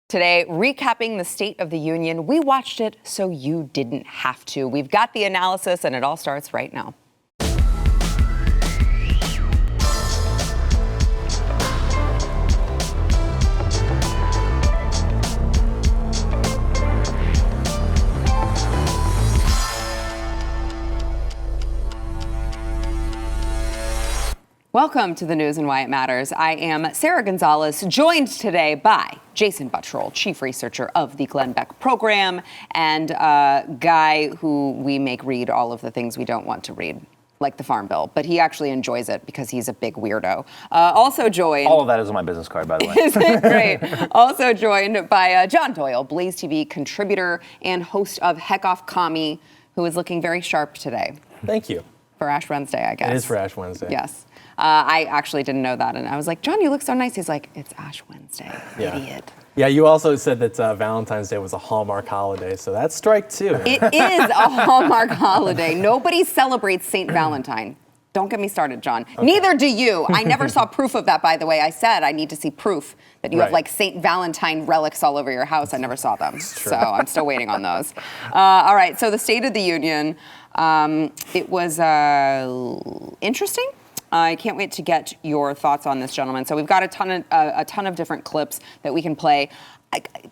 Today, recapping the State of the Union. We watched it so you didn't have to. We've got the analysis, and it all starts right now. Welcome to the news and why it matters. I am Sarah Gonzalez, joined today by Jason Buttrell, chief researcher of the Glenn Beck program, and a guy who we make read all of the things we don't want to read, like the Farm Bill, but he actually enjoys it because he's a big weirdo. Also joined... All of that is on my business card, by the way. Isn't it great? Also joined by John Doyle, BlazeTV contributor and host of Heck Off Commie, who is looking very sharp today. Thank you. For Ash Wednesday, I guess. It is for Ash Wednesday. Yes. I actually didn't know that, and I was like, John, you look so nice. He's like, it's Ash Wednesday, idiot. Yeah, you also said that Valentine's Day was a Hallmark holiday, so that's strike two. It is a Hallmark holiday. Nobody celebrates St. Valentine. Don't get me started, John. Okay. Neither do you. I never saw proof of that, by the way. I said I need to see proof that you have like St. Valentine relics all over your house. I never saw them, so I'm still waiting on those. All right, so the State of the Union, it was interesting. I can't wait to get your thoughts on this, gentlemen. So we've got a ton of different clips that we can play.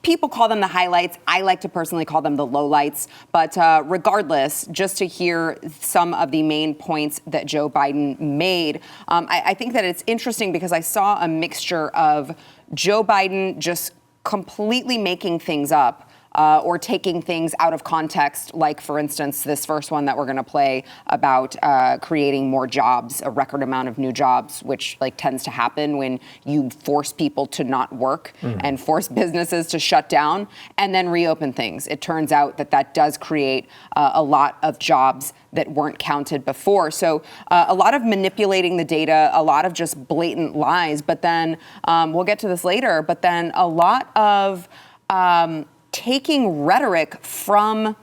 People call them the highlights. I like to personally call them the lowlights. But regardless, just to hear some of the main points that Joe Biden made, I think that it's interesting because I saw a mixture of Joe Biden just completely making things up, or taking things out of context, like, for instance, this first one that we're going to play about creating more jobs, a record amount of new jobs, which tends to happen when you force people to not work and force businesses to shut down and then reopen things. It turns out that does create a lot of jobs that weren't counted before. So a lot of manipulating the data, a lot of just blatant lies, but then we'll get to this later, but then a lot of taking rhetoric from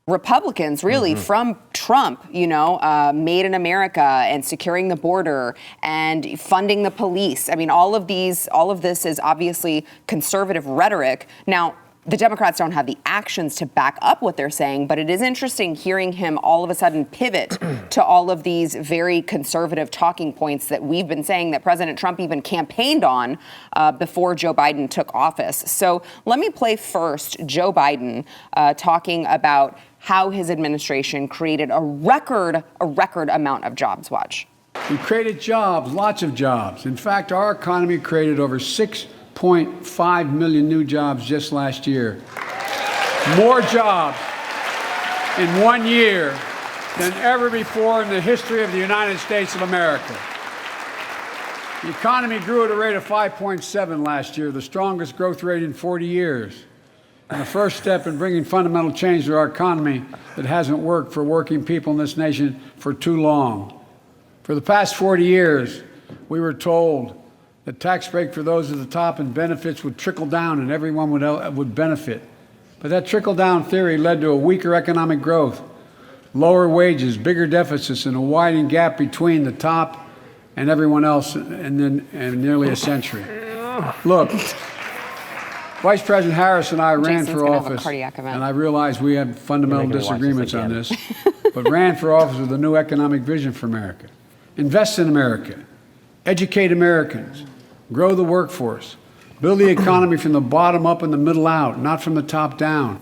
Republicans, really, from Trump, Made in America and securing the border and funding the police. I mean, all of this is obviously conservative rhetoric. Now, the Democrats don't have the actions to back up what they're saying, but it is interesting hearing him all of a sudden pivot to all of these very conservative talking points that we've been saying that President Trump even campaigned on before Joe Biden took office. So let me play first Joe Biden talking about how his administration created a record amount of jobs. Watch. We created jobs, lots of jobs. In fact, our economy created over 6.5 million new jobs just last year. More jobs in 1 year than ever before in the history of the United States of America. The economy grew at a rate of 5.7 last year, the strongest growth rate in 40 years. And the first step in bringing fundamental change to our economy that hasn't worked for working people in this nation for too long. For the past 40 years, we were told the tax break for those at the top and benefits would trickle down and everyone would benefit. But that trickle-down theory led to a weaker economic growth, lower wages, bigger deficits, and a widening gap between the top and everyone else in nearly a century. Look, Vice President Harris and I ran for office, and I realize we have fundamental disagreements on this, but ran for office with a new economic vision for America. Invest in America. Educate Americans. Grow the workforce. Build the economy from the bottom up and the middle out, not from the top down.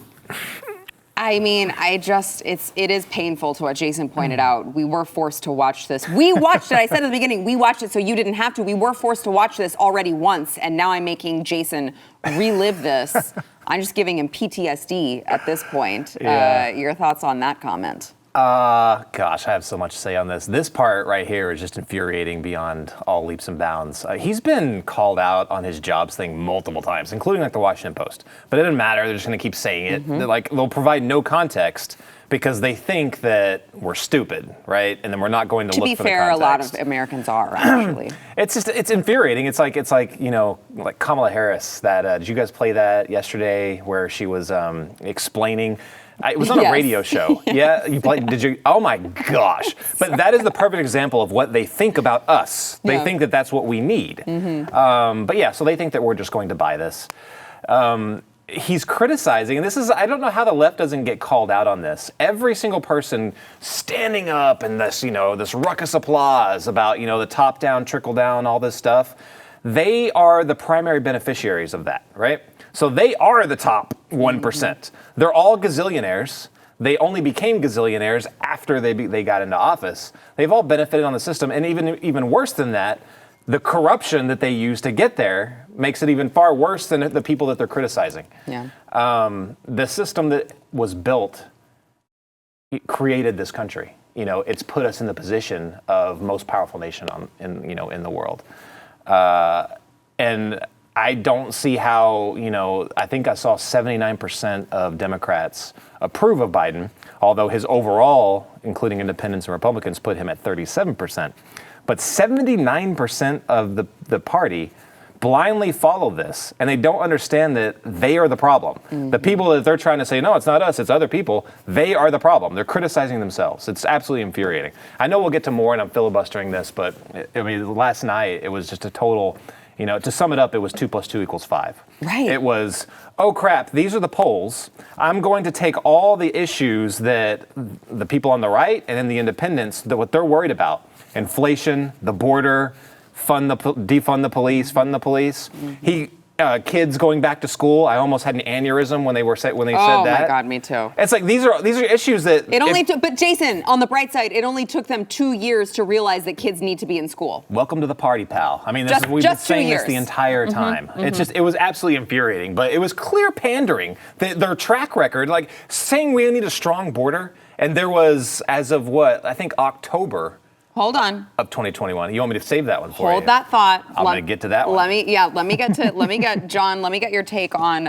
I mean, it is painful to what Jason pointed out. We were forced to watch this. We watched it. I said at the beginning, we watched it so you didn't have to. We were forced to watch this already once, and now I'm making Jason relive this. I'm just giving him PTSD at this point. Yeah. Your thoughts on that comment? Gosh, I have so much to say on this. This part right here is just infuriating beyond all leaps and bounds. He's been called out on his jobs thing multiple times, including the Washington Post. But it doesn't matter. They're just going to keep saying it. They'll provide no context because they think that we're stupid, right? And then we're not going to look for the context. To be fair, a lot of Americans are, actually. It's infuriating. It's like like Kamala Harris. Did you guys play that yesterday where she was explaining? It was on a radio show. Yeah, you played. Did you? Oh my gosh! But that is the perfect example of what they think about us. They think that that's what we need. But yeah, so they think that we're just going to buy this. He's criticizing, and this is, I don't know how the left doesn't get called out on this. Every single person standing up and this, this ruckus applause about, the top down, trickle down, all this stuff, they are the primary beneficiaries of that, right? So they are the top 1%. They're all gazillionaires. They only became gazillionaires after they got into office. They've all benefited on the system, and even worse than that, the corruption that they use to get there makes it even far worse than the people that they're criticizing. Yeah. The system that was built created this country. It's put us in the position of most powerful nation in the world. And I don't see how, I think I saw 79% of Democrats approve of Biden, although his overall, including independents and Republicans, put him at 37%. But 79% of the party blindly follow this, and they don't understand that they are the problem. The people that they're trying to say, no, it's not us, it's other people, they are the problem. They're criticizing themselves. It's absolutely infuriating. I know we'll get to more, and I'm filibustering this, but last night it was just a total, to sum it up, it was 2 + 2 = 5. Right. It was, oh crap, these are the polls. I'm going to take all the issues that the people on the right and then the independents, what they're worried about. Inflation, the border, defund the police, fund the police. Kids going back to school. I almost had an aneurysm when they said that. Oh my God, me too. It's like these are issues that it only took. But Jason, on the bright side, it only took them 2 years to realize that kids need to be in school. Welcome to the party, pal. I mean, we've been saying this the entire time. It was absolutely infuriating, but it was clear pandering. Their track record, like saying we need a strong border, and there was, as of I think October. Hold on. Of 2021. You want me to save that one for you? Hold that thought. I'm going to get to that one. Let me get your take on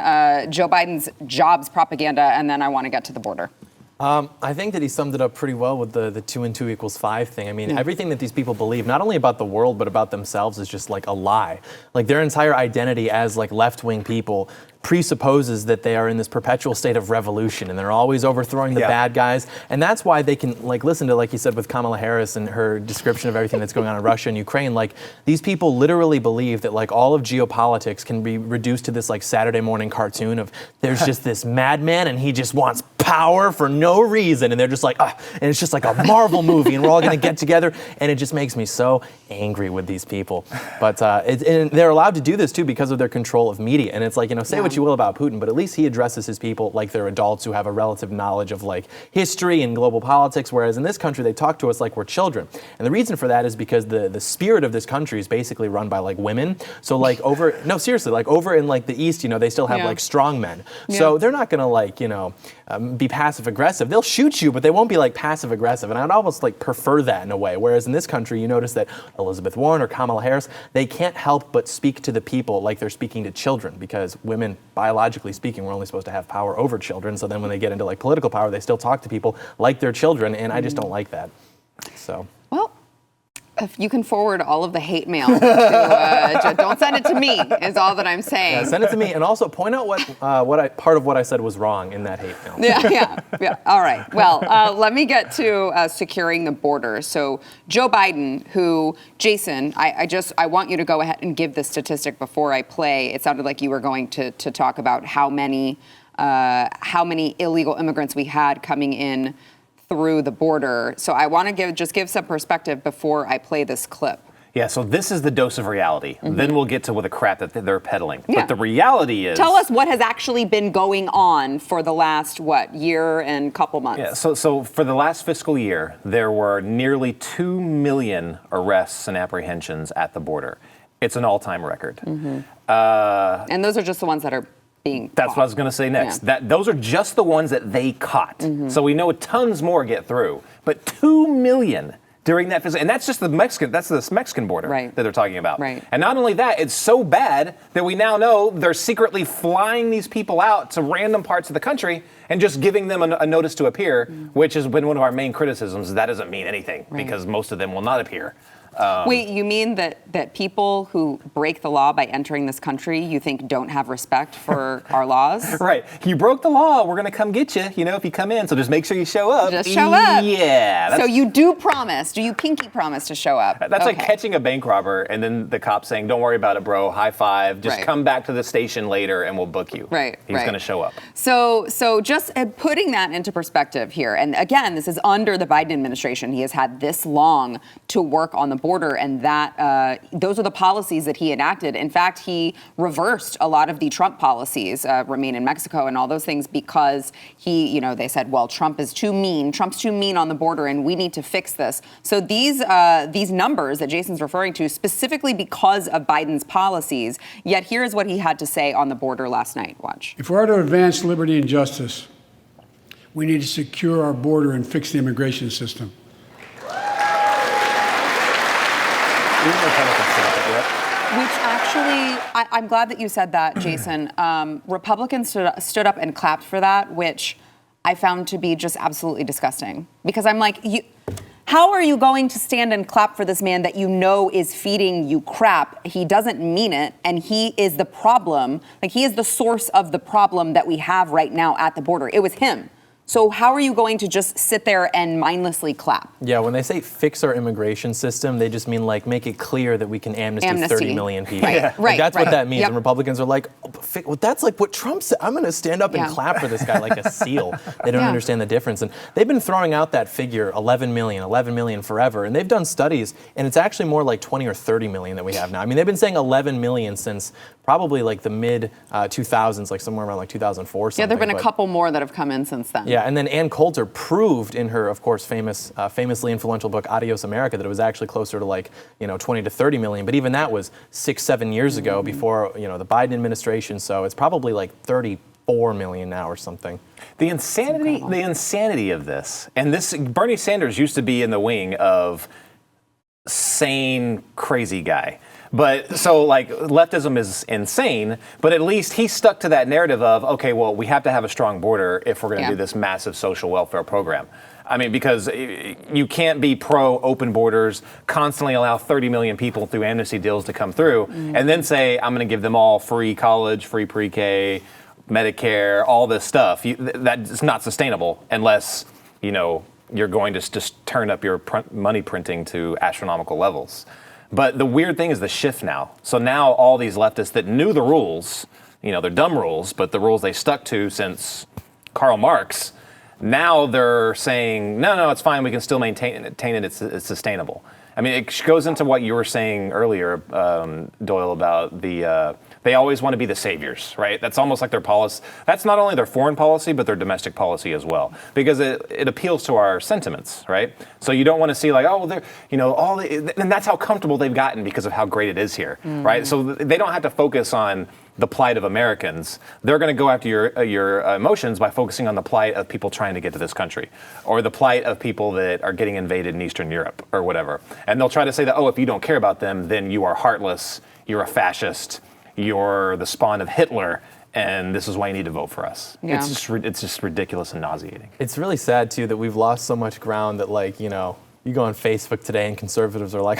Joe Biden's jobs propaganda, and then I want to get to the border. I think that he summed it up pretty well with the 2 + 2 = 5 thing. I mean, everything that these people believe, not only about the world, but about themselves, is just like a lie. Like their entire identity as like left-wing people presupposes that they are in this perpetual state of revolution and they're always overthrowing the bad guys. And that's why they can listen to, like you said, with Kamala Harris and her description of everything that's going on in Russia and Ukraine. Like these people literally believe that like all of geopolitics can be reduced to this like Saturday morning cartoon of there's just this madman and he just wants power for no reason. And they're just like, and it's just like a Marvel movie and we're all going to get together. And it just makes me so angry with these people. But and they're allowed to do this too because of their control of media. And it's like, say what you will about Putin, but at least he addresses his people like they're adults who have a relative knowledge of like history and global politics, whereas in this country they talk to us like we're children. And the reason for that is because the spirit of this country is basically run by like women. So like over in like the East, they still have like strong men. So they're not gonna like, be passive aggressive. They'll shoot you, but they won't be like passive aggressive. And I'd almost like prefer that in a way. Whereas in this country, you notice that Elizabeth Warren or Kamala Harris, they can't help but speak to the people like they're speaking to children, because women, biologically speaking, we're only supposed to have power over children. So then when they get into like political power, they still talk to people like they're children. And I just don't like that. So. Well, if you can forward all of the hate mail to, don't send it to me, is all that I'm saying. Yeah, send it to me, and also point out part of what I said was wrong in that hate mail. Yeah. All right. Well, let me get to securing the border. So Joe Biden, who, Jason, I want you to go ahead and give the statistic before I play. It sounded like you were going to talk about how many illegal immigrants we had coming in through the border. So I want to give some perspective before I play this clip. Yeah, so this is the dose of reality. Then we'll get to the crap that they're peddling. Yeah. But the reality is... Tell us what has actually been going on for the last, year and couple months? Yeah, so for the last fiscal year, there were nearly 2 million arrests and apprehensions at the border. It's an all-time record. And those are just the ones that are being That's caught. what I was going to say next. Yeah. Those are just the ones that they caught. So we know tons more get through. But 2 million during that fiscal, and that's just the Mexican border that they're talking about. Right. And not only that, it's so bad that we now know they're secretly flying these people out to random parts of the country and just giving them a notice to appear, which has been one of our main criticisms. That doesn't mean anything because most of them will not appear. Wait, you mean that people who break the law by entering this country, you think don't have respect for our laws? Right. You broke the law. We're going to come get you, if you come in. So just make sure you show up. Just show up. Yeah. So you do promise. Do you pinky promise to show up? That's like catching a bank robber and then the cop saying, don't worry about it, bro. High five. Just come back to the station later and we'll book you. Right. He's going to show up. So just putting that into perspective here, and again, this is under the Biden administration. He has had this long to work on the border, and that those are the policies that he enacted. In fact, he reversed a lot of the Trump policies, remain in Mexico and all those things, because they said, well, Trump is too mean. Trump's too mean on the border, and we need to fix this. So these numbers that Jason's referring to, specifically because of Biden's policies, yet here's what he had to say on the border last night. Watch. If we're to advance liberty and justice, we need to secure our border and fix the immigration system. Which actually, I'm glad that you said that, Jason. Republicans stood up and clapped for that, which I found to be just absolutely disgusting. Because I'm like, how are you going to stand and clap for this man that you know is feeding you crap? He doesn't mean it, and he is the problem. Like, he is the source of the problem that we have right now at the border. It was him. So how are you going to just sit there and mindlessly clap? Yeah, when they say fix our immigration system, they just mean like make it clear that we can amnesty 30 million people. Right, that's what that means. Yep. And Republicans are like, well, that's like what Trump said. I'm going to stand up and clap for this guy like a seal. They don't understand the difference. And they've been throwing out that figure, 11 million forever. And they've done studies, and it's actually more like 20 or 30 million that we have now. I mean, they've been saying 11 million since probably like the mid 2000s, like somewhere around like 2004. Yeah, there have been a couple more that have come in since then. Yeah, and then Ann Coulter proved in her, of course, famously influential book Adios America that it was actually closer to like 20 to 30 million. But even that was 6-7 years ago, before the Biden administration. So it's probably like 34 million now or something. The insanity of this, and this Bernie Sanders used to be in the wing of sane, crazy guy. But so like leftism is insane, but at least he stuck to that narrative of, okay, well, we have to have a strong border if we're going to do this massive social welfare program. I mean, because you can't be pro open borders, constantly allow 30 million people through amnesty deals to come through, and then say, I'm going to give them all free college, free pre-K, Medicare, all this stuff. That's not sustainable unless, you're going to just turn up your money printing to astronomical levels. But the weird thing is the shift now. So now all these leftists that knew the rules, they're dumb rules, but the rules they stuck to since Karl Marx, now they're saying, no, it's fine. We can still maintain it. It's sustainable. I mean, it goes into what you were saying earlier, Doyle, about they always want to be the saviors, right? That's almost like their policy. That's not only their foreign policy, but their domestic policy as well, because it appeals to our sentiments, right? So you don't want to see like, oh, they're, and that's how comfortable they've gotten because of how great it is here, right? So they don't have to focus on the plight of Americans. They're going to go after your emotions by focusing on the plight of people trying to get to this country, or the plight of people that are getting invaded in Eastern Europe or whatever. And they'll try to say that, oh, if you don't care about them, then you are heartless, you're a fascist, you're the spawn of Hitler, and this is why you need to vote for us. Yeah. It's just ridiculous and nauseating. It's really sad, too, that we've lost so much ground that, like, you go on Facebook today and conservatives are like,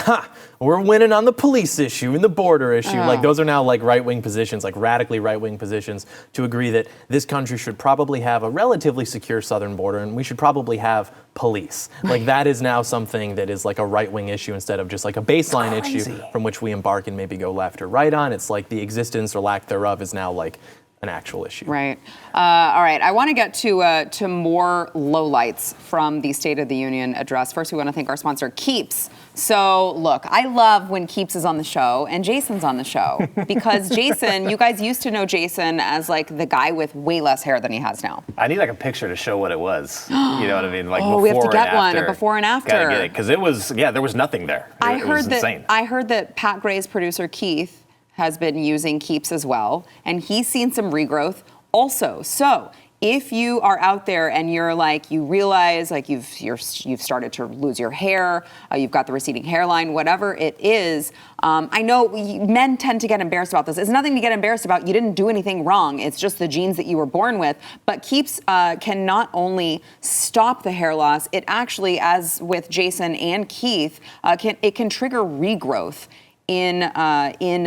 we're winning on the police issue and the border issue. Like, those are now like right-wing positions, like radically right-wing positions, to agree that this country should probably have a relatively secure southern border and we should probably have police. Like, that is now something that is like a right-wing issue instead of just like a baseline issue from which we embark and maybe go left or right on. It's like the existence or lack thereof is now like an actual issue. Right. All right. I want to get to more lowlights from the State of the Union address. First, we want to thank our sponsor, Keeps. So, look, I love when Keeps is on the show and Jason's on the show because Jason, you guys used to know Jason as like the guy with way less hair than he has now. I need like a picture to show what it was. You know what I mean? Like before we have to get one, a before and after. Gotta get it because it was there was nothing there. It was insane. I heard that Pat Gray's producer Keith has been using Keeps as well, and he's seen some regrowth also. So if you are out there and you're like, you realize like you've started to lose your hair, you've got the receding hairline, whatever it is. I know men tend to get embarrassed about this. It's nothing to get embarrassed about. You didn't do anything wrong. It's just the genes that you were born with. But Keeps can not only stop the hair loss, it actually, as with Jason and Keith, it can trigger regrowth in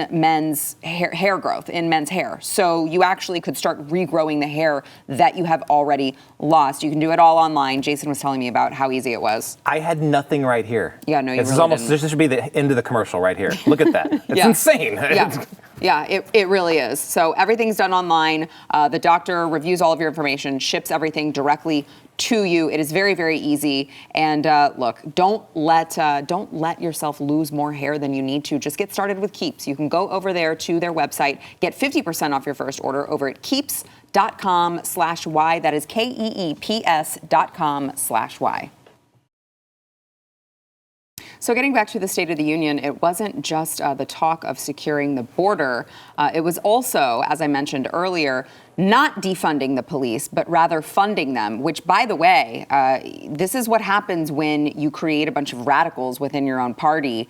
men's hair growth, in men's hair. So you actually could start regrowing the hair that you have already lost. You can do it all online. Jason was telling me about how easy it was. I had nothing right here. Yeah, no, you really didn't. This should be the end of the commercial right here. Look at that. It's insane. Yeah, it really is. So everything's done online. The doctor reviews all of your information, ships everything directly to you. It is very, very easy. And look, don't let yourself lose more hair than you need to. Just get started with Keeps. You can go over there to their website, get 50% off your first order over at keeps.com/Y. That is KEEPS.com/Y. So getting back to the State of the Union, it wasn't just the talk of securing the border. It was also, as I mentioned earlier, not defunding the police, but rather funding them, which, by the way, this is what happens when you create a bunch of radicals within your own party.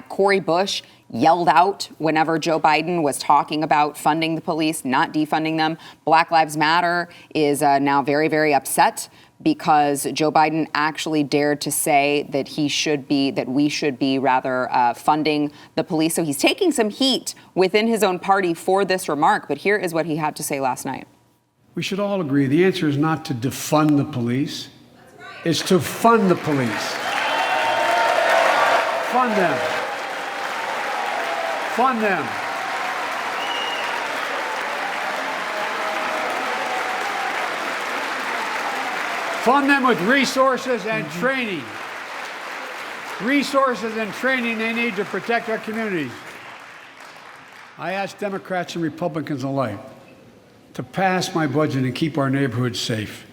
Cori Bush yelled out whenever Joe Biden was talking about funding the police, not defunding them. Black Lives Matter is now very, very upset because Joe Biden actually dared to say that we should be funding the police. So he's taking some heat within his own party for this remark. But here is what he had to say last night. We should all agree the answer is not to defund the police. It's to fund the police. Fund them. Fund them. Fund them with resources and training. Resources and training they need to protect our communities. I ask Democrats and Republicans alike to pass my budget and keep our neighborhoods safe.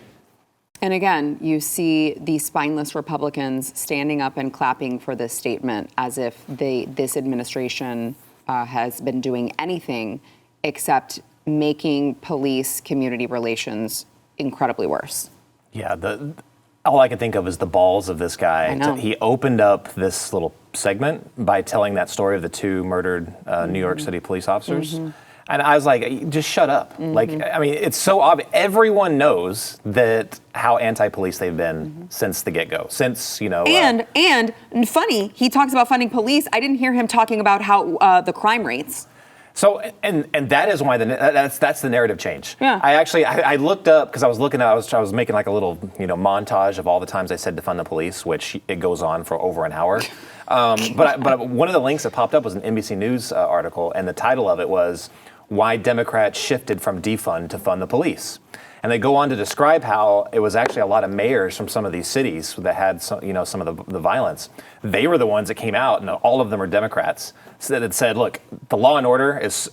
And again, you see the spineless Republicans standing up and clapping for this statement as if this administration has been doing anything except making police community relations incredibly worse. Yeah, all I can think of is the balls of this guy. I know. He opened up this little segment by telling that story of the two murdered New York City police officers. And I was like, just shut up. Like, I mean, it's so obvious. Everyone knows how anti-police they've been since the get-go, since, And funny, he talks about funding police. I didn't hear him talking about how the crime rates. So, and that is why that's the narrative change. Yeah. I looked up because I was making like a little, montage of all the times I said defund the police, which it goes on for over an hour. But one of the links that popped up was an NBC News article, and the title of it was "Why Democrats Shifted from Defund to Fund the Police." And they go on to describe how it was actually a lot of mayors from some of these cities that had some of the violence. They were the ones that came out, and all of them are Democrats, that said, look, the law and order is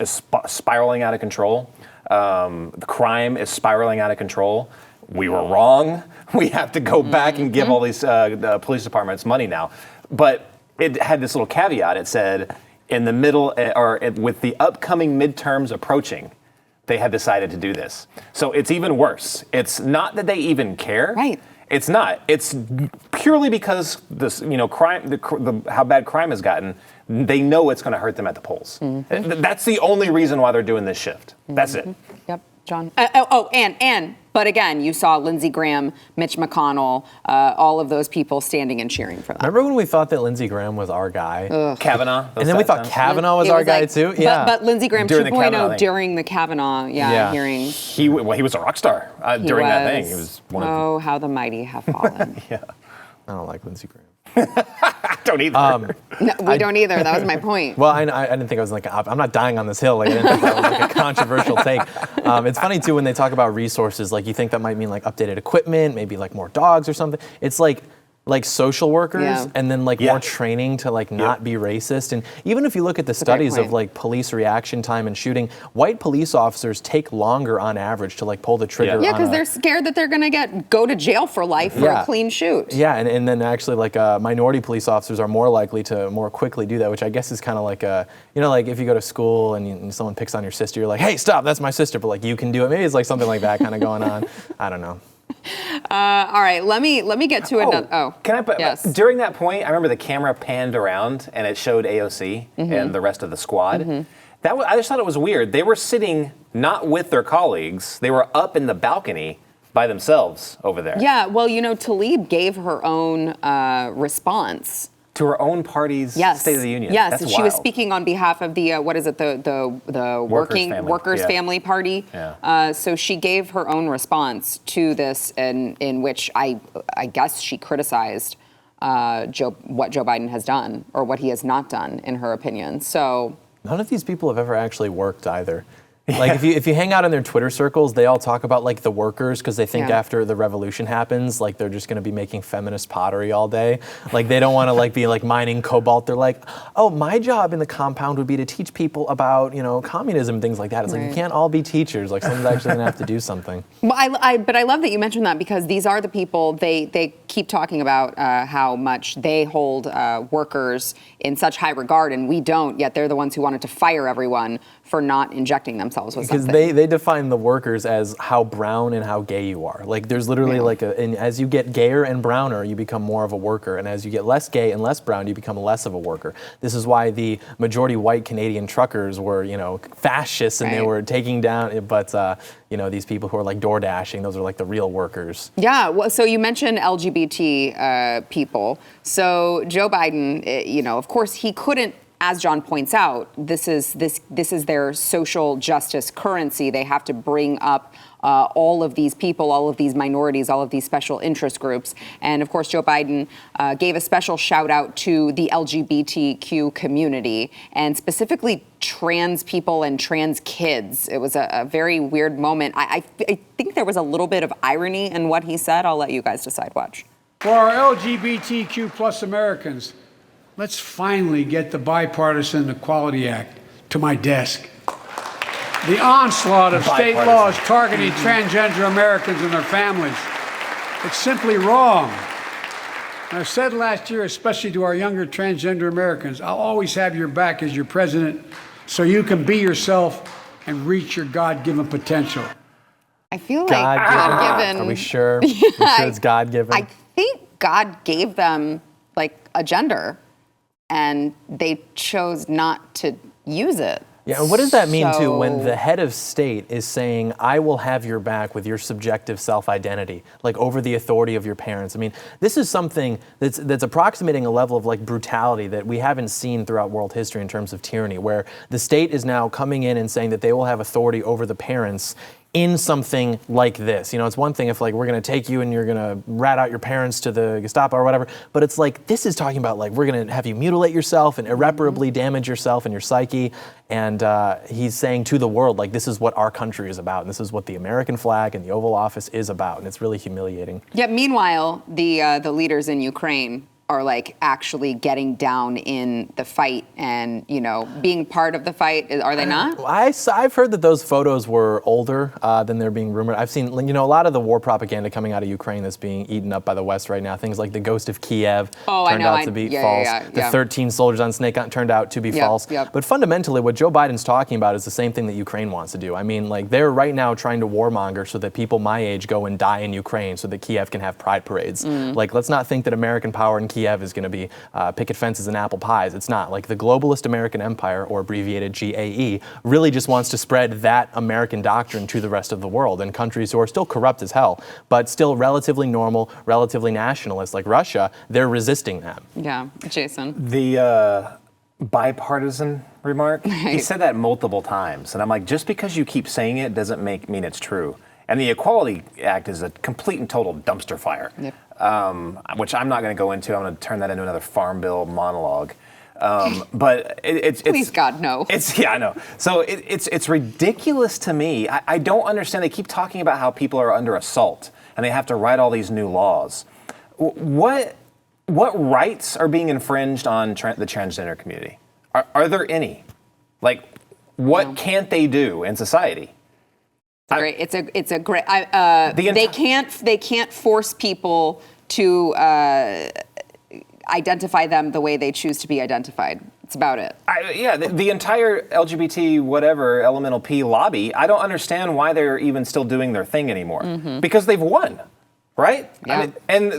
spiraling out of control. The crime is spiraling out of control. We were wrong. We have to go back and give all these police departments money now. But it had this little caveat. It said, in the middle, with the upcoming midterms approaching, they had decided to do this. So it's even worse. It's not that they even care. Right. It's not. It's purely because this, crime, how bad crime has gotten. They know it's going to hurt them at the polls. That's the only reason why they're doing this shift. That's it. Yep, John. But again, you saw Lindsey Graham, Mitch McConnell, all of those people standing and cheering for them. Remember when we thought that Lindsey Graham was our guy? Kavanaugh. And then we thought Kavanaugh was our guy too? Yeah. But Lindsey Graham During 2.0 during the Kavanaugh hearing. He was a rock star during that thing. He was one of how the mighty have fallen. Yeah. I don't like Lindsey Graham. I don't either. No, we don't either. That was my point. Well, I didn't think I was I'm not dying on this hill. Like, I didn't think that was like a controversial take. It's funny too when they talk about resources. Like, you think that might mean like updated equipment, maybe like more dogs or something. It's like like social workers Yeah. and then like more training to like not be racist. And even if you look at the studies of like police reaction time and shooting, white police officers take longer on average to like pull the trigger. Yeah, because they're scared that they're going to go to jail for life for a clean shoot. Yeah, and then actually like minority police officers are more likely to more quickly do that, which I guess is kind of like like if you go to school and someone picks on your sister, you're like, hey, stop, that's my sister, but like you can do it. Maybe it's like something like that kind of going on. I don't know. All right, let me get to another. Oh, can I put? Yes. During that point, I remember the camera panned around and it showed AOC and the rest of the squad. I just thought it was weird. They were sitting not with their colleagues; they were up in the balcony by themselves over there. Yeah, well, Tlaib gave her own response. To her own party's State of the Union. Yes, That's she wild. was speaking on behalf of the the Workers' Family Party. Yeah. So she gave her own response to this, in which I guess she criticized what Joe Biden has done or what he has not done, in her opinion. So none of these people have ever actually worked either. Like if you hang out in their Twitter circles, they all talk about like the workers because they think after the revolution happens, like they're just going to be making feminist pottery all day. Like they don't want to like be like mining cobalt. They're like, oh, my job in the compound would be to teach people about communism and things like that. It's like you can't all be teachers. Like someone's actually going to have to do something. Well, but I love that you mentioned that because these are the people they keep talking about how much they hold workers in such high regard and we don't. Yet they're the ones who wanted to fire everyone for not injecting themselves with something. Because they define the workers as how brown and how gay you are. Like there's literally and as you get gayer and browner, you become more of a worker. And as you get less gay and less brown, you become less of a worker. This is why the majority white Canadian truckers were, fascists and they were taking down, but these people who are like door dashing, those are like the real workers. Yeah, well, so you mentioned LGBT people. So Joe Biden, of course he couldn't, as John points out, this is their social justice currency. They have to bring up all of these people, all of these minorities, all of these special interest groups. And of course, Joe Biden gave a special shout out to the LGBTQ community and specifically trans people and trans kids. It was a very weird moment. I think there was a little bit of irony in what he said. I'll let you guys decide. Watch. For our LGBTQ plus Americans, let's finally get the Bipartisan Equality Act to my desk. The onslaught of state laws targeting transgender Americans and their families. It's simply wrong. And I've said last year, especially to our younger transgender Americans, I'll always have your back as your president so you can be yourself and reach your God-given potential. I feel like God-given. Are we sure? Are we sure it's God-given? I think God gave them like a gender. And they chose not to use it. Yeah, and what does that mean, too, when the head of state is saying, I will have your back with your subjective self-identity, like over the authority of your parents? I mean, this is something that's approximating a level of like brutality that we haven't seen throughout world history in terms of tyranny, where the state is now coming in and saying that they will have authority over the parents in something like this. It's one thing if like we're going to take you and you're going to rat out your parents to the Gestapo or whatever, but it's like this is talking about like we're going to have you mutilate yourself and irreparably damage yourself and your psyche. And he's saying to the world, like, this is what our country is about. And this is what the American flag and the Oval Office is about. And it's really humiliating. Yet meanwhile, the leaders in Ukraine are like actually getting down in the fight and, being part of the fight. Are they not? I've heard that those photos were older than they're being rumored. I've seen, a lot of the war propaganda coming out of Ukraine that's being eaten up by the West right now. Things like the ghost of Kiev turned out to be false. The 13 soldiers on Snake Hunt turned out to be false. But fundamentally, what Joe Biden's talking about is the same thing that Ukraine wants to do. I mean, like, they're right now trying to warmonger so that people my age go and die in Ukraine so that Kiev can have pride parades. Like, let's not think that American power in Kiev is going to be picket fences and apple pies. It's not. Like, the globalist American empire, or abbreviated GAE, really just wants to spread that American doctrine to the rest of the world. And countries who are still corrupt as hell, but still relatively normal, relatively nationalist, like Russia, they're resisting that. Yeah, Jason. The bipartisan remark, he said that multiple times. And I'm like, just because you keep saying it doesn't mean it's true. And the Equality Act is a complete and total dumpster fire, which I'm not going to go into. I'm going to turn that into another Farm Bill monologue. But it's please God, no. I know. So it's ridiculous to me. I don't understand. They keep talking about how people are under assault and they have to write all these new laws. What what rights are being infringed on the transgender community? Are there any? Like, what can't they do in society? It's a great. They can't force people to identify them the way they choose to be identified. It's about it. The entire LGBT whatever elemental P lobby. I don't understand why they're even still doing their thing anymore. Because they've won, right? Yeah. I mean, and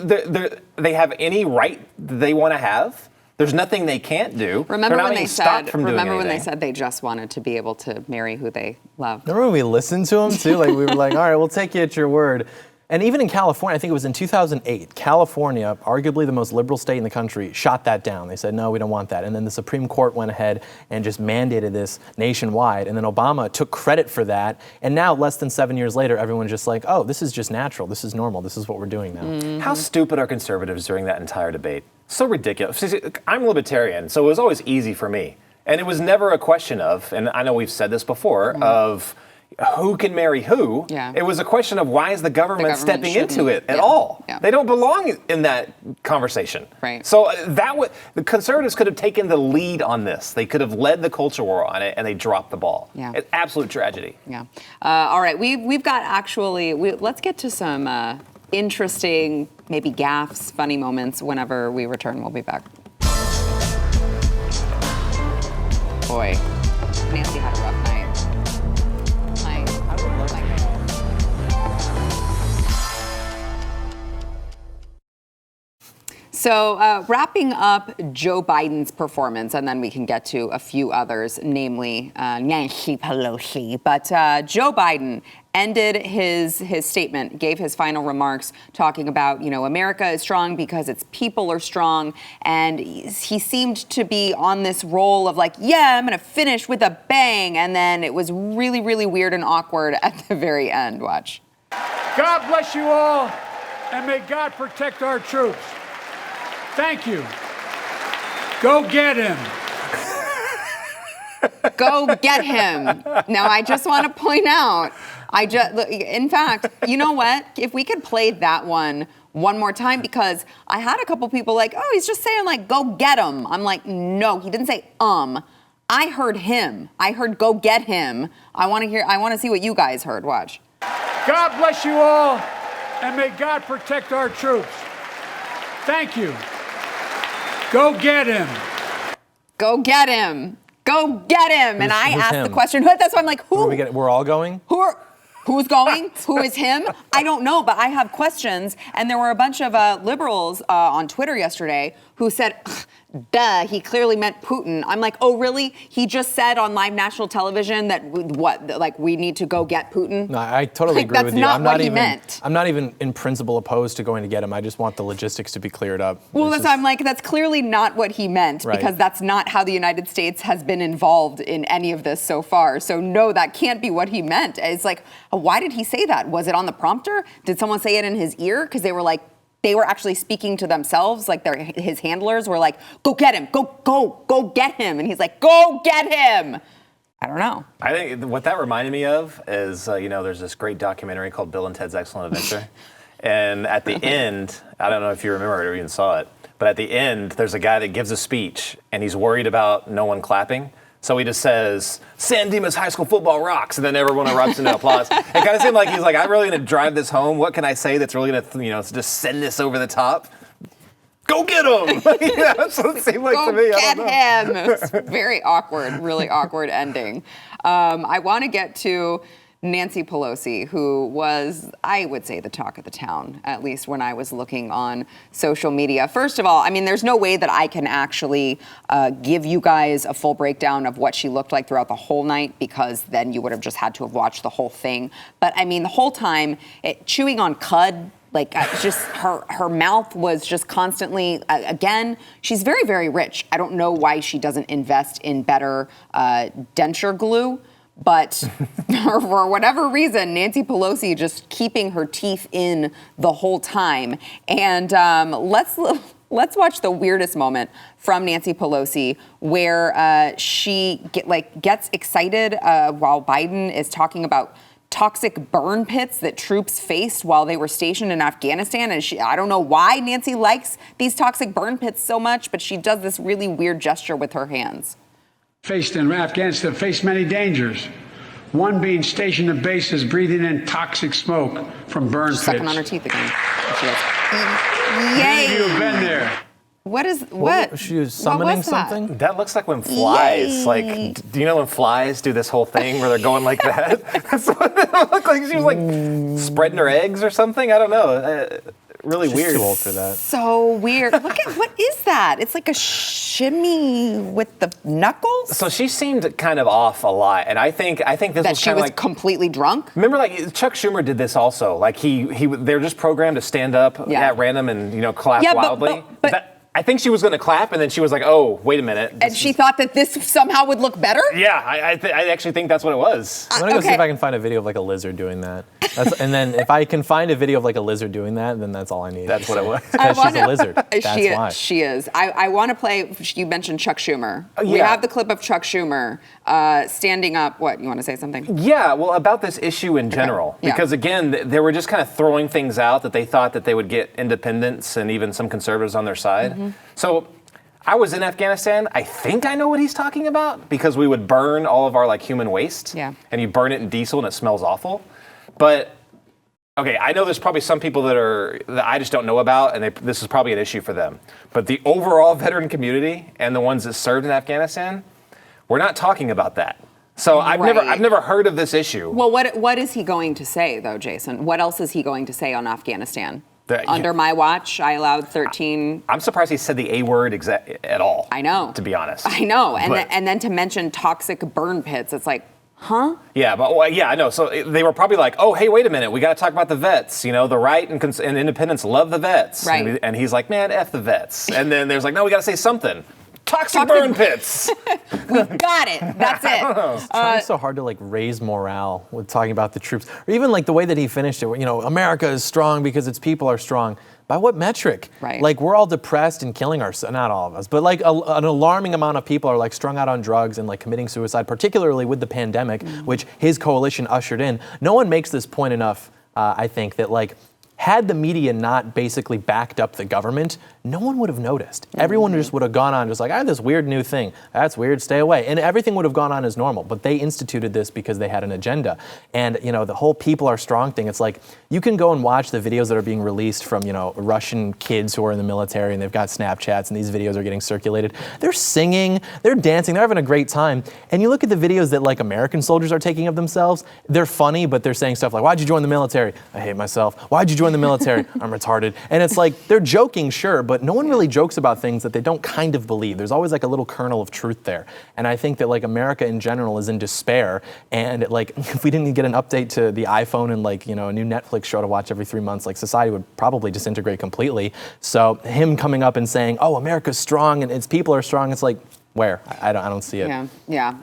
they have any right they want to have. There's nothing they can't do. Remember when they they said they just wanted to be able to marry who they love? Remember when we listened to them too? Like we were like, all right, we'll take you at your word. And even in California, I think it was in 2008, California, arguably the most liberal state in the country, shot that down. They said, no, we don't want that. And then the Supreme Court went ahead and just mandated this nationwide. And then Obama took credit for that. And now, less than 7 years later, everyone's just like, oh, this is just natural. This is normal. This is what we're doing now. How stupid are conservatives during that entire debate? So ridiculous. I'm libertarian, so it was always easy for me. And it was never a question of, and I know we've said this before, of who can marry who. Yeah. It was a question of why is the government stepping into it at all? Yeah. They don't belong in that conversation. Right. So the conservatives could have taken the lead on this. They could have led the culture war on it, and they dropped the ball. Yeah. It's absolute tragedy. Yeah. All right. We've got let's get to some interesting, maybe gaffes, funny moments whenever we return. We'll be back. Boy, Nancy had a rough night. So wrapping up Joe Biden's performance, and then we can get to a few others, namely Nancy Pelosi. But Joe Biden ended his statement, gave his final remarks, talking about, America is strong because its people are strong. And he seemed to be on this roll of like, I'm going to finish with a bang. And then it was really, really weird and awkward at the very end. Watch. God bless you all, and may God protect our troops. Thank you. Go get him. Go get him. Now, I just want to point out, in fact, you know what? If we could play that one more time, because I had a couple people like, oh, he's just saying like, go get him. I'm like, no, he didn't say, I heard him. I heard go get him. I want to see what you guys heard. Watch. God bless you all, and may God protect our troops. Thank you. Go get him. Go get him. Go get him. And I asked the question, that's why I'm like, who? We're all going? Who's going? Who is him? I don't know, but I have questions. And there were a bunch of liberals on Twitter yesterday who said, duh, he clearly meant Putin. I'm like, oh, really? He just said on live national television that we need to go get Putin? No, I totally agree with you. That's not what he meant. I'm not even in principle opposed to going to get him. I just want the logistics to be cleared up. Well, I'm like, that's clearly not what he meant, because that's not how the United States has been involved in any of this so far. So no, that can't be what he meant. It's like, why did he say that? Was it on the prompter? Did someone say it in his ear? Because they were actually speaking to themselves, like his handlers were like, go get him, go get him. And he's like, go get him. I don't know. I think what that reminded me of is, there's this great documentary called Bill and Ted's Excellent Adventure. And at the end, I don't know if you remember it or even saw it, but at the end, there's a guy that gives a speech and he's worried about no one clapping. So he just says, San Dimas High School football rocks, and then everyone erupts into applause. It kind of seemed like he's like, I'm really going to drive this home. What can I say that's really going to, just send this over the top? Go get him! That's what it seemed like to me. Go get him! It's very awkward, really awkward ending. I want to get to Nancy Pelosi, who was, I would say, the talk of the town, at least when I was looking on social media. First of all, there's no way that I can actually give you guys a full breakdown of what she looked like throughout the whole night, because then you would have just had to have watched the whole thing. But the whole time, chewing on cud, just her mouth was just constantly, again, she's very, very rich. I don't know why she doesn't invest in better denture glue. But for whatever reason, Nancy Pelosi just keeping her teeth in the whole time. And let's watch the weirdest moment from Nancy Pelosi, where she gets excited while Biden is talking about toxic burn pits that troops faced while they were stationed in Afghanistan. And I don't know why Nancy likes these toxic burn pits so much, but she does this really weird gesture with her hands. Faced in Afghanistan, faced many dangers. One being stationed at bases, breathing in toxic smoke from burn pits. Sucking on her teeth again. She goes, Many of you yay! have been there. What? She was summoning that? something? That looks like when flies, Yay. like, do you know when flies do this whole thing where they're going like that? That's what it looked like. She was like spreading her eggs or something. I don't know. Really She's weird. too old for that. So weird. Look at, what is that? It's like a shimmy with the knuckles? So she seemed kind of off a lot, and I think this That was she kind of was like. completely drunk? Remember, like Chuck Schumer did this also. Like they're just programmed to stand up Yeah. at random and clap Yeah, wildly. but I think she was going to clap, and then she was like, "Oh, wait a minute." And she thought that this somehow would look better? Yeah, I actually think that's what it was. I'm gonna go see okay. if I can find a video of like a lizard doing that. And then if I can find a video of like a lizard doing that, then that's all I need. That's what it was. Because she's a lizard. That's why. She is. I want to play, you mentioned Chuck Schumer. We yeah. have the clip of Chuck Schumer standing up. What, you want to say something? Yeah, well, about this issue in general, Yeah. because again, they were just kind of throwing things out that they thought that they would get independents and even some conservatives on their side. Mm-hmm. So I was in Afghanistan. I think I know what he's talking about because we would burn all of our like human waste. Yeah. And you burn it in diesel and it smells awful. But okay, I know there's probably some people that I just don't know about, and this is probably an issue for them. But the overall veteran community and the ones that served in Afghanistan, we're not talking about that. So I've Right. never heard of this issue. Well, what is he going to say, though, Jason? What else is he going to say on Afghanistan? Under my watch, I allowed 13. I'm surprised he said the A word at all. I know. To be honest. I know. But- And then to mention toxic burn pits, it's like, huh? Yeah, but well, yeah, I know. So they were probably like, "Oh, hey, wait a minute, we got to talk about the vets. You know, the right and independents love the vets." Right. And he's like, "Man, f the vets." And then there's like, "No, we got to say something. Toxic burn pits." We got it. That's it. Trying so hard to like raise morale with talking about the troops, or even like the way that he finished it. America is strong because its people are strong. By what metric? Right. Like we're all depressed and killing ourselves. Not all of us, but like an alarming amount of people are like strung out on drugs and like committing suicide, particularly with the pandemic, which his coalition ushered in. No one makes this point enough. I think that like. Had the media not basically backed up the government, no one would have noticed. Everyone just would have gone on just like, this weird new thing. That's weird, stay away. And everything would have gone on as normal. But they instituted this because they had an agenda. And, the whole people are strong thing, it's like, you can go and watch the videos that are being released from, Russian kids who are in the military and they've got Snapchats and these videos are getting circulated. They're singing, they're dancing, they're having a great time. And you look at the videos that like American soldiers are taking of themselves, they're funny, but they're saying stuff like, why'd you join the military? I hate myself. Why'd you join the military? I'm retarded. And it's like, they're joking, sure, but no one really jokes about things that they don't kind of believe. There's always like a little kernel of truth there. And I think that like America in general is in despair. And like, if we didn't get an update to the iPhone and like, a new Netflix show to watch every 3 months, like society would probably disintegrate completely. So him coming up and saying, America's strong and its people are strong, it's like, where? I don't see it. Yeah.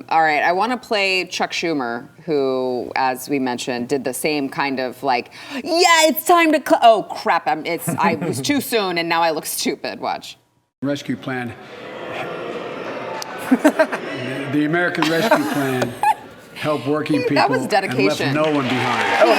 All right. I want to play Chuck Schumer, who, as we mentioned, did the same kind of like, it's time to. Oh crap! I was too soon, and now I look stupid. Watch. Rescue plan. The American Rescue Plan helped working people That was dedication. and left no one behind. Oh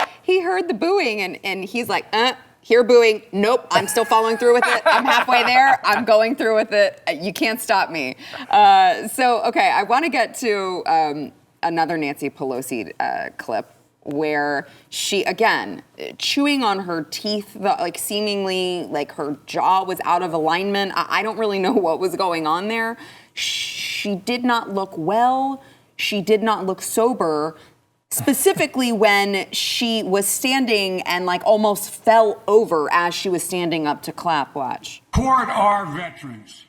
no! He heard the booing, and he's like, Here booing. Nope, I'm still following through with it. I'm halfway there. I'm going through with it. You can't stop me. Okay, I want to get to another Nancy Pelosi clip where she, again, chewing on her teeth, seemingly like her jaw was out of alignment. I don't really know what was going on there. She did not look well. She did not look sober. Specifically when she was standing and like almost fell over as she was standing up to clap. Watch. Support our veterans.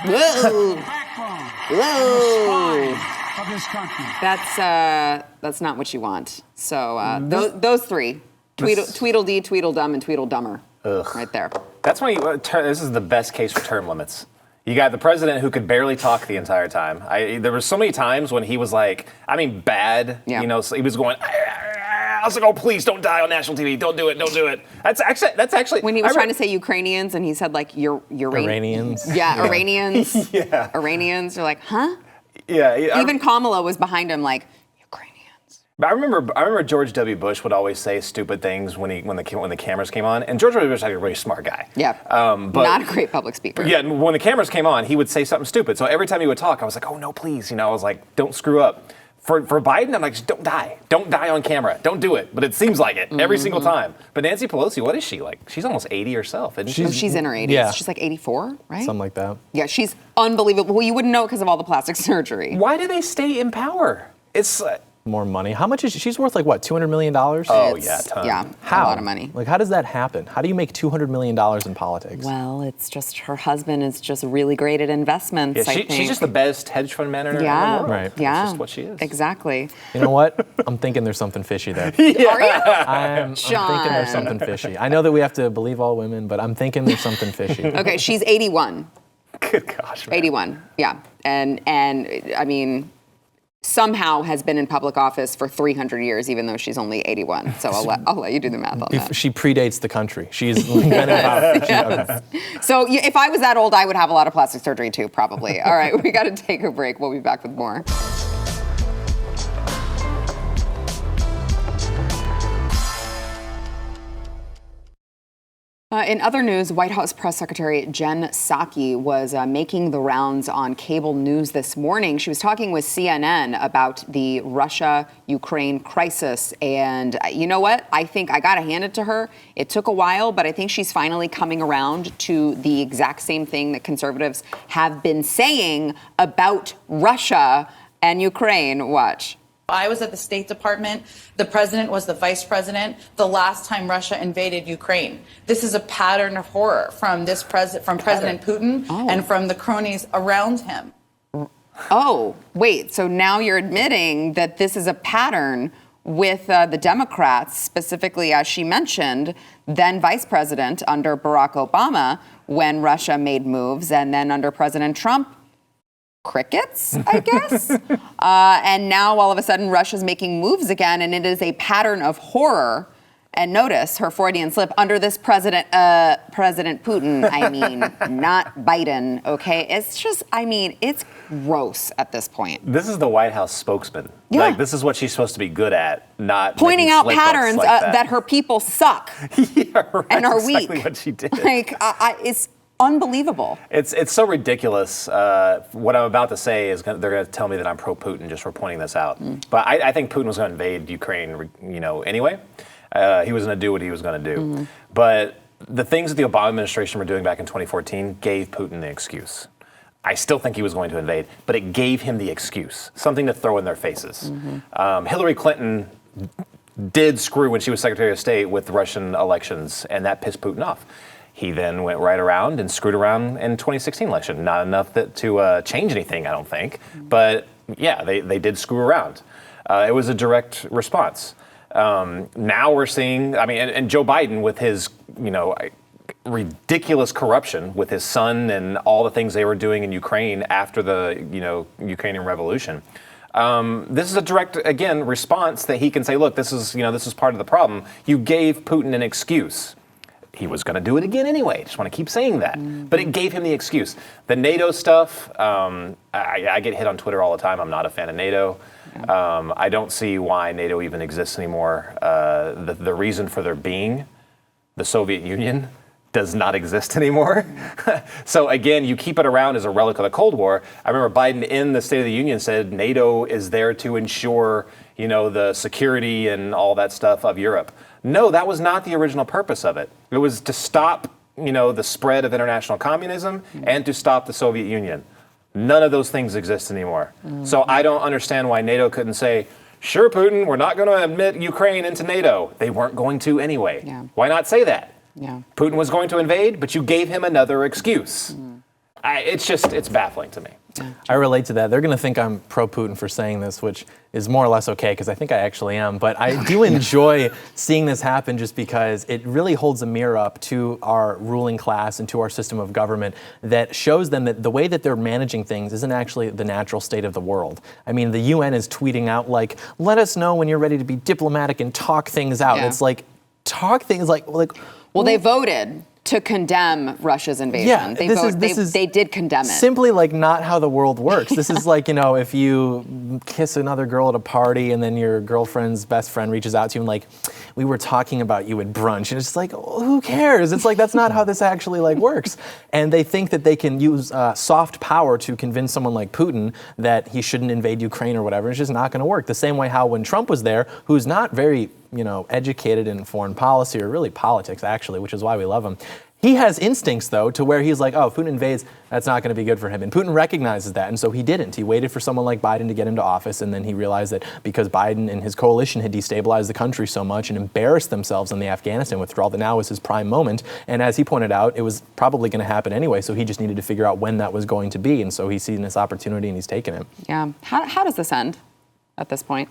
Whoa. Backbone. Whoa. Spine of this country. That's not what you want. So those three, Tweedledee, Tweedledum, and Tweedledummer, right there. That's when this is the best case for term limits. You got the president who could barely talk the entire time. There were so many times when he was like, bad. Yeah. So he was going. I was like, oh, please don't die on national TV. Don't do it. Don't do it. That's actually. When he was trying to say Ukrainians and he said like Iranians. Iranians. Yeah, Iranians. Yeah. Iranians are like, huh? Yeah. Even Kamala was behind him like, Ukrainians. I remember George W. Bush would always say stupid things when the cameras came on, and George W. Bush was like a really smart guy. Yeah, but not a great public speaker. Yeah, when the cameras came on, he would say something stupid. So every time he would talk, I was like, oh no, please, I was like, don't screw up. For Biden, I'm like, just don't die on camera, don't do it. But it seems like it every single time. But Nancy Pelosi, what is she like? She's almost 80 herself, isn't she? She's in her 80s. Yeah. She's like 84, right? Something like that. Yeah, she's unbelievable. Well, you wouldn't know because of all the plastic surgery. Why do they stay in power? It's More money. How much is she's worth? Like what? $200 million? Oh yeah, a ton. Yeah, How? a lot of money. Like, how does that happen? How do you make $200 million in politics? Well, it's just her husband is just really great at investments. Yeah, I think. she's just the best hedge fund manager in the world. Right. Yeah. That's just what she is. Exactly. You know what? I'm thinking there's something fishy there. Are you? I'm thinking there's something fishy. I know that we have to believe all women, but I'm thinking there's something fishy. Okay, she's 81. Good gosh, man. 81. Yeah, and I mean, somehow has been in public office for 300 years, even though she's only 81. So I'll let you do the math on that. She predates the country. She's been about. So if I was that old, I would have a lot of plastic surgery too, probably. All right, we got to take a break. We'll be back with more. In other news, White House Press Secretary Jen Psaki was making the rounds on cable news this morning. She was talking with CNN about the Russia-Ukraine crisis. And you know what? I think I got to hand it to her. It took a while, but I think she's finally coming around to the exact same thing that conservatives have been saying about Russia and Ukraine. Watch. I was at the State Department. The president was the vice president the last time Russia invaded Ukraine. This is a pattern of horror from President Putin and from the cronies around him. Oh, wait. So now you're admitting that this is a pattern with the Democrats, specifically, as she mentioned, then vice president under Barack Obama when Russia made moves, and then under President Trump, crickets, I guess. And now all of a sudden Russia's making moves again, and it is a pattern of horror. And notice her Freudian slip under this President Putin. I mean, not Biden. Okay, it's just, I mean, it's gross at this point. This is the White House spokesman. Yeah. Like, this is what she's supposed to be good at, not pointing making out slip patterns ups like that her people suck yeah, right. and are That's weak. exactly what she did. Like, it's unbelievable. It's so ridiculous. What I'm about to say is they're going to tell me that I'm pro-Putin just for pointing this out. But I think Putin was going to invade Ukraine, anyway. He was going to do what he was going to do. But the things that the Obama administration were doing back in 2014 gave Putin the excuse. I still think he was going to invade, but it gave him the excuse, something to throw in their faces. Hillary Clinton did screw when she was Secretary of State with Russian elections, and that pissed Putin off. He then went right around and screwed around in 2016 election. Not enough to change anything, I don't think. But yeah, they did screw around. It was a direct response. Now we're seeing, and Joe Biden with his, ridiculous corruption with his son and all the things they were doing in Ukraine after the, Ukrainian revolution. This is a direct, again, response that he can say, look, this is part of the problem. You gave Putin an excuse. He was going to do it again anyway. Just want to keep saying that. But it gave him the excuse. The NATO stuff, I get hit on Twitter all the time. I'm not a fan of NATO. I don't see why NATO even exists anymore. The reason for their being, the Soviet Union, does not exist anymore. So again, you keep it around as a relic of the Cold War. I remember Biden in the State of the Union said NATO is there to ensure, the security and all that stuff of Europe. No, that was not the original purpose of it. It was to stop, the spread of international communism and to stop the Soviet Union. None of those things exist anymore. So I don't understand why NATO couldn't say, sure, Putin, we're not going to admit Ukraine into NATO. They weren't going to anyway. Yeah. Why not say that? Yeah. Putin was going to invade, but you gave him another excuse. It's baffling to me. I relate to that. They're going to think I'm pro-Putin for saying this, which is more or less okay, because I think I actually am. But I do enjoy seeing this happen just because it really holds a mirror up to our ruling class and to our system of government that shows them that the way that they're managing things isn't actually the natural state of the world. I mean, the UN is tweeting out, like, let us know when you're ready to be diplomatic and talk things out. Yeah. It's like, talk things like Well, they voted to condemn Russia's invasion. Yeah, They did condemn it. Simply like not how the world works. This is like, if you kiss another girl at a party and then your girlfriend's best friend reaches out to you and like, we were talking about you at brunch, and it's just like, who cares? It's like, that's not how this actually like works. And they think that they can use soft power to convince someone like Putin that he shouldn't invade Ukraine or whatever. It's just not going to work. The same way how when Trump was there, who's not very educated in foreign policy or really politics, actually, which is why we love him. He has instincts, though, to where he's like, oh, if Putin invades, that's not going to be good for him. And Putin recognizes that, and so he didn't. He waited for someone like Biden to get into office, and then he realized that because Biden and his coalition had destabilized the country so much and embarrassed themselves in the Afghanistan withdrawal, that now was his prime moment. And as he pointed out, it was probably going to happen anyway, so he just needed to figure out when that was going to be. And so he's seen this opportunity, and he's taken it. Yeah. How does this end at this point?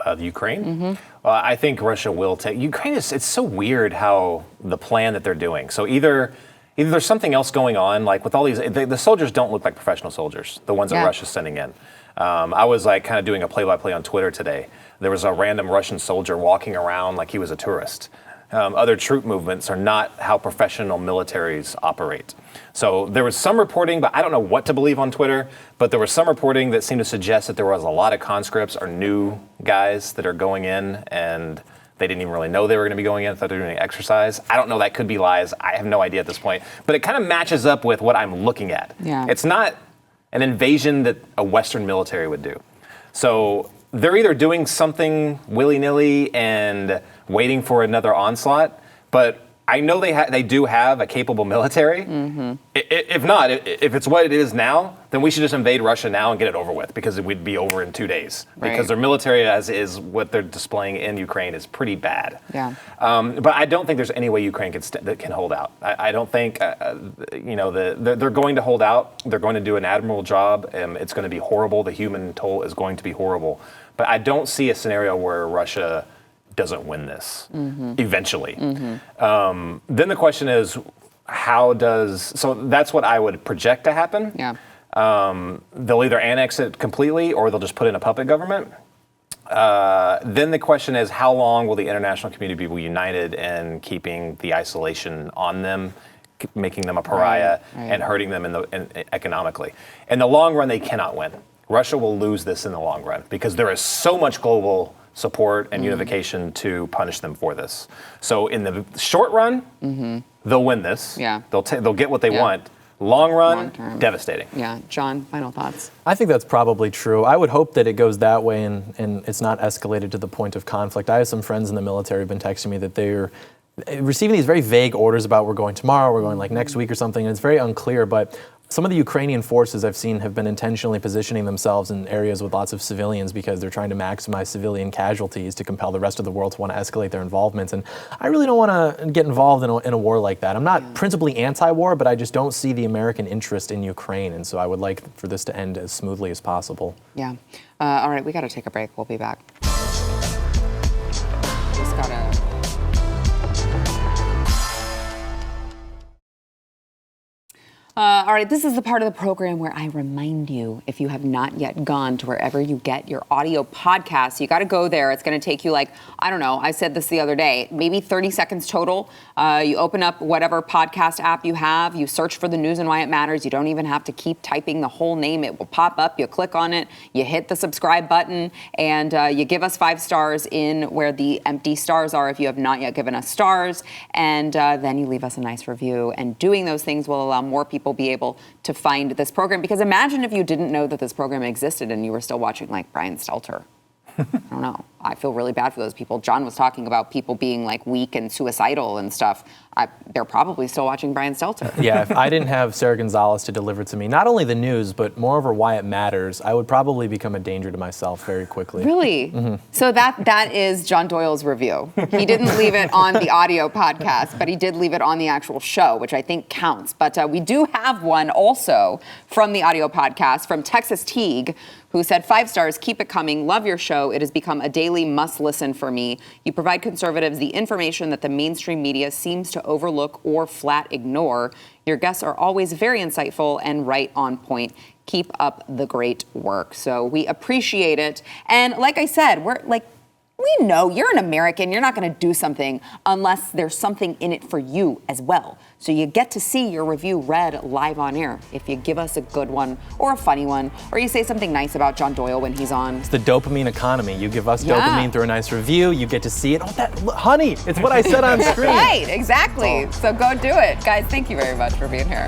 The Ukraine? Well, I think Russia will take Ukraine. It's so weird how the plan that they're doing. So either there's something else going on, like with all these, the soldiers don't look like professional soldiers, the ones that Russia's sending in. I was like kind of doing a play-by-play on Twitter today. There was a random Russian soldier walking around like he was a tourist. Other troop movements are not how professional militaries operate. So there was some reporting, but I don't know what to believe on Twitter, but there was some reporting that seemed to suggest that there was a lot of conscripts or new guys that are going in, and they didn't even really know they were going to be going in. I thought they were doing exercise. I don't know. That could be lies. I have no idea at this point. But it kind of matches up with what I'm looking at. Yeah. It's not an invasion that a Western military would do. So they're either doing something willy-nilly and waiting for another onslaught, but I know they do have a capable military. If not, if it's what it is now, then we should just invade Russia now and get it over with, because it would be over in 2 days. Because their military, as is what they're displaying in Ukraine, is pretty bad. Yeah. But I don't think there's any way Ukraine can hold out. I don't think they're going to hold out. They're going to do an admirable job. It's going to be horrible. The human toll is going to be horrible. But I don't see a scenario where Russia doesn't win this eventually. Then the question is, so that's what I would project to happen. Yeah. They'll either annex it completely or they'll just put in a puppet government. Then the question is, how long will the international community be united in keeping the isolation on them, making them a pariah, and hurting them economically? In the long run, they cannot win. Russia will lose this in the long run because there is so much global support and unification to punish them for this. So in the short run, they'll win this. Yeah. They'll get what they want. Long run, Long-term. Devastating. Yeah. John, final thoughts? I think that's probably true. I would hope that it goes that way and it's not escalated to the point of conflict. I have some friends in the military who've been texting me that they're receiving these very vague orders about we're going tomorrow, we're going like next week or something, and it's very unclear, but some of the Ukrainian forces I've seen have been intentionally positioning themselves in areas with lots of civilians because they're trying to maximize civilian casualties to compel the rest of the world to want to escalate their involvements. And I really don't want to get involved in a war like that. I'm not principally anti-war, but I just don't see the American interest in Ukraine. And so I would like for this to end as smoothly as possible. Yeah. All right, we got to take a break. We'll be back. Just gotta... All right, this is the part of the program where I remind you, if you have not yet gone to wherever you get your audio podcasts, you got to go there. It's going to take you I don't know, I said this the other day, maybe 30 seconds total. You open up whatever podcast app you have, you search for the news and why it matters. You don't even have to keep typing the whole name. It will pop up. You click on it, you hit the subscribe button, and you give us 5 stars in where the empty stars are if you have not yet given us stars. And then you leave us a nice review. And doing those things will allow more people be able to find this program. Because imagine if you didn't know that this program existed and you were still watching like Brian Stelter. I don't know. I feel really bad for those people. John was talking about people being like weak and suicidal and stuff. They're probably still watching Brian Stelter. Yeah, if I didn't have Sarah Gonzalez to deliver to me, not only the news, but moreover why it matters, I would probably become a danger to myself very quickly. Really? So that is John Doyle's review. He didn't leave it on the audio podcast, but he did leave it on the actual show, which I think counts. But we do have one also from the audio podcast from Texas Teague, who said, 5 stars, keep it coming, love your show. It has become a daily must listen for me. You provide conservatives the information that the mainstream media seems to overlook or flat ignore. Your guests are always very insightful and right on point. Keep up the great work. So we appreciate it. And like I said, we're like, We know you're an American. You're not going to do something unless there's something in it for you as well. So you get to see your review read live on air if you give us a good one or a funny one, or you say something nice about John Doyle when he's on. It's the dopamine economy. You give us dopamine through a nice review, you get to see it. Oh, honey, it's what I said on screen. Right, exactly. So go do it. Guys, thank you very much for being here.